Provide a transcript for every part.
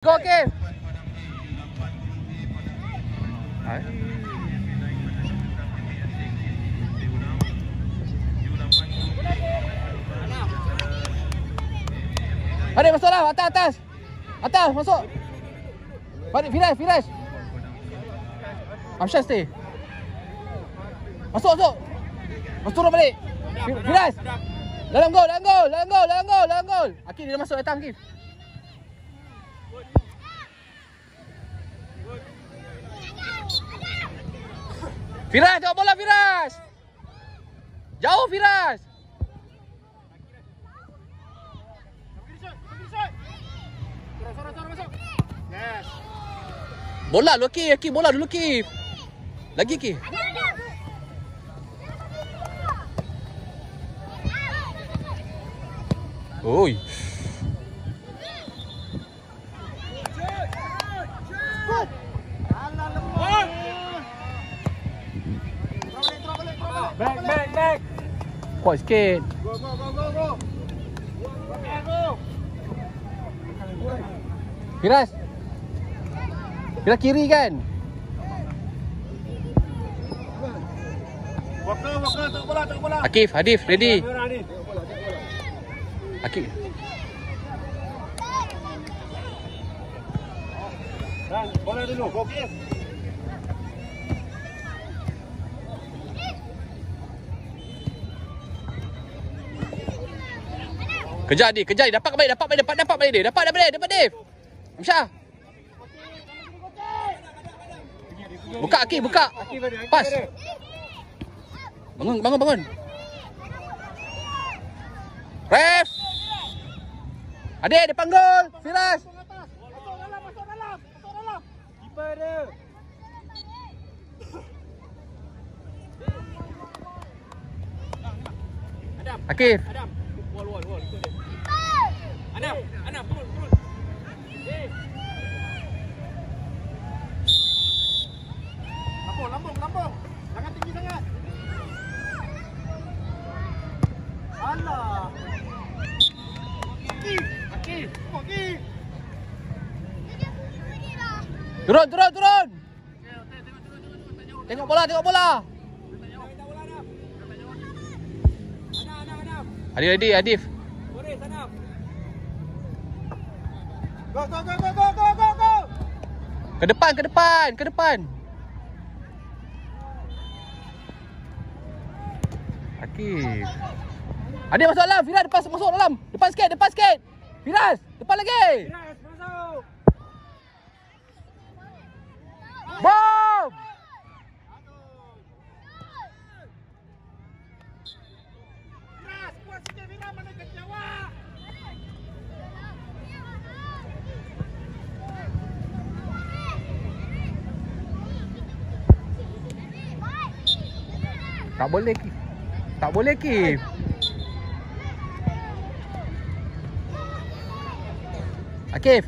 Go, Kev. Adik masuk lah, atas. Atas, masuk. Balik, Firash. Amsyar stay. Masuk. Masuk turun balik. Firash. Dalam gol. Akif dia dah masuk datang, Akif. Firash, tengok bola Firash. Jauh Firash. Yes. Bola dulu Akif, bola dulu Akif. Lagi Akif. Oi. Back. Kuat sikit. Go. Firash kiri kan? Walker, tak bola. Akif, Hadif, ready. Akif. Dan bola dulu, go Kev. Kejar dia. Dapat balik dia. Dapat Dave. Amsyar. Buka Akif, buka. Pas. Bangun. Ref. Adik, depan gol. Firash. Masuk dalam. Keeper dia. Akif. Wall. Ikut dia. Anam, turun. Lambung. Jangan tinggi sangat. Alah. Akif. Turun. Tengok bola. Adif. Go. Ke depan. Akif. Adik masuk dalam, Firash masuk dalam. Depan sikit. Firash, depan lagi. Firash, masuk. Bom! Firash, kuat sikit Firash, mana kecewa. Tak boleh, Kif. Akif.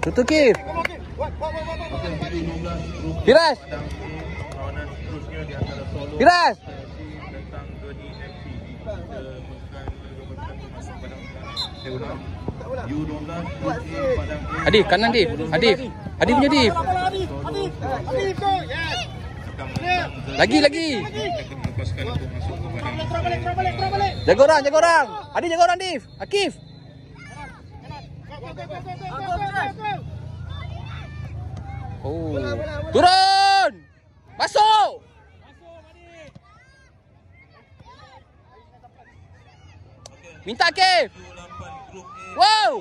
Tutup Kif. Firash. Adif, kanan Adif. Adif punya Adif. Adif go. Yes. Lagi. Terus balik. Jaga orang. Adif jaga orang Adif. Akif. Go. Oh. Turun. Masuk. Minta Akif. Wow.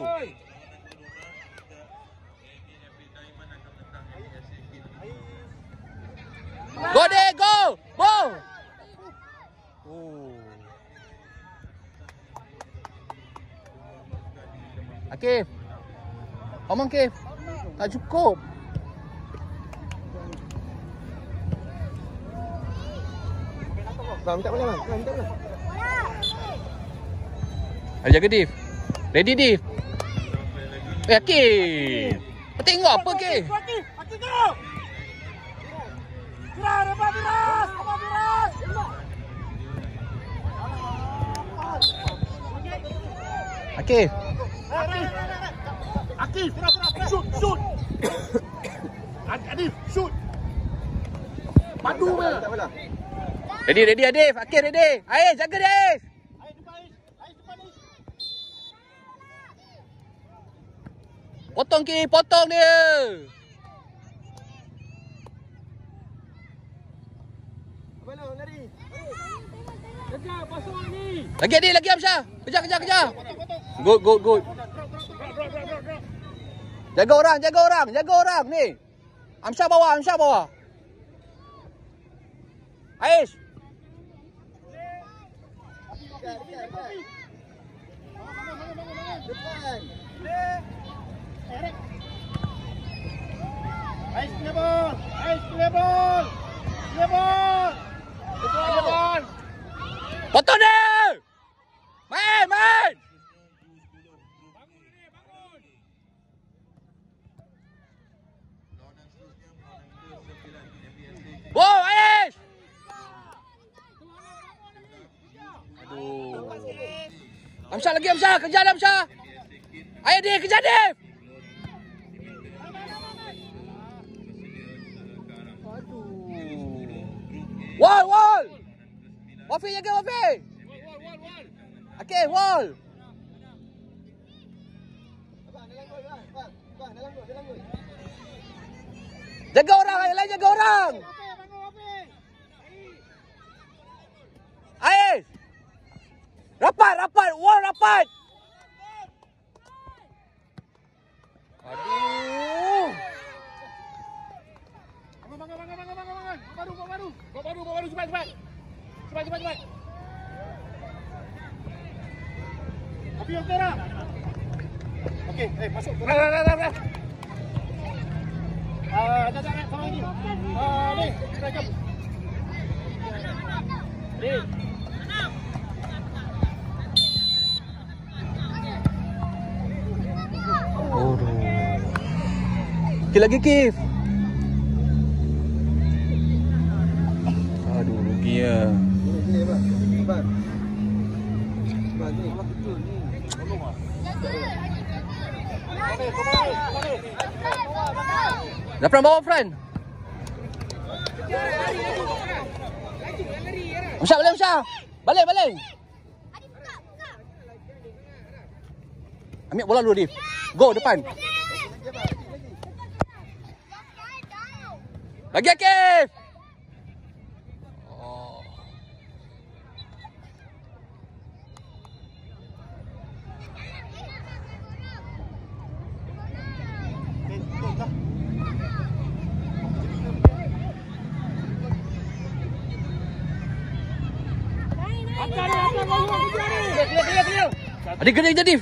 Go deh, go. Oh. Akif. Omong Akif. Tak cukup. Minta bola. Jaga Div. Ready Div. Akif. Tengok apa ke? Akif go! Viras, lepas Viras! Lepas Viras! Akif. Akif, shoot! Adif, shoot! Padu ke? Ready Adif. Akif ready. Ais, jaga dia Ais. Potong dia. Lagi Amsyah. Kejar. Good. Jaga orang ni. Amsyah bawa. Ais. Ais clear ball. Potong dia. Main. Wow, Ais. Aduh. Amsyah. Kejar Amsyah. Ayo dia, kejar dia. Wall. Wafi jaga Wafi. Okey, wall. Jaga orang, ayo lain jaga orang. Ais. Rapat, wall rapat. Aduh. Baru cepat. Api yang merah. Okey, masuk. Dah. Sama ini. Ni, kita jom. Ni. Lagi Kif. Aduh, ruginya. Dah pernah bawa friend? Amsyah. Balik. Ambil bola dulu, Dif. Go depan. Lagi Akif. Oh. Adik kena jadi.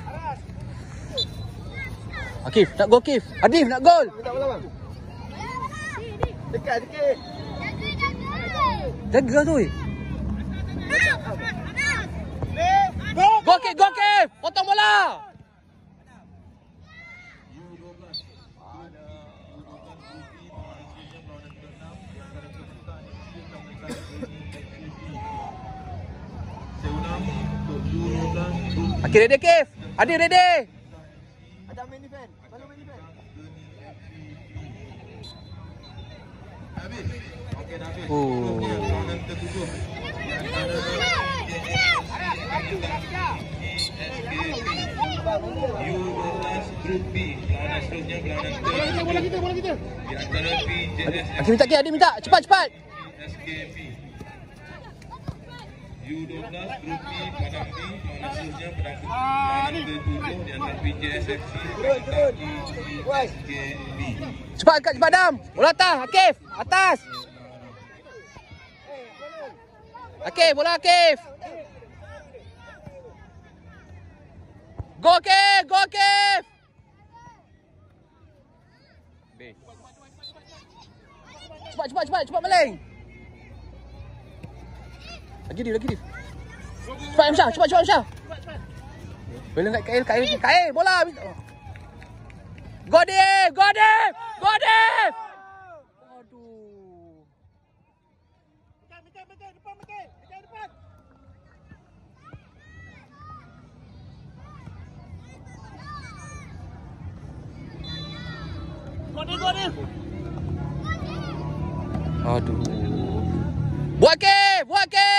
Akif, nak gol Akif. Adif nak gol. Dekat sikit. Jaga tu. Go Akif. Potong bola. Akif ready Akif. Adif ready. Ada main defend. Baru main defend. Oh. Bola kita. Akif minta Akif, Adif minta. Cepat. U12 Grup B Padang B maksudnya berangkat ke-7 di antara PJSFC SKB. Cepat Dam. Bola atas Akif. Atas. Akif, bola Akif. Go Akif. Cepat Maleng. Lagi Dif. Cepat Amsyah. Belum kat KL, bola. Go deep! Go deep! Go deep! Aduh. Mekai, depan mekai. Mekai depan. Aduh. Buat ke! Buat ke!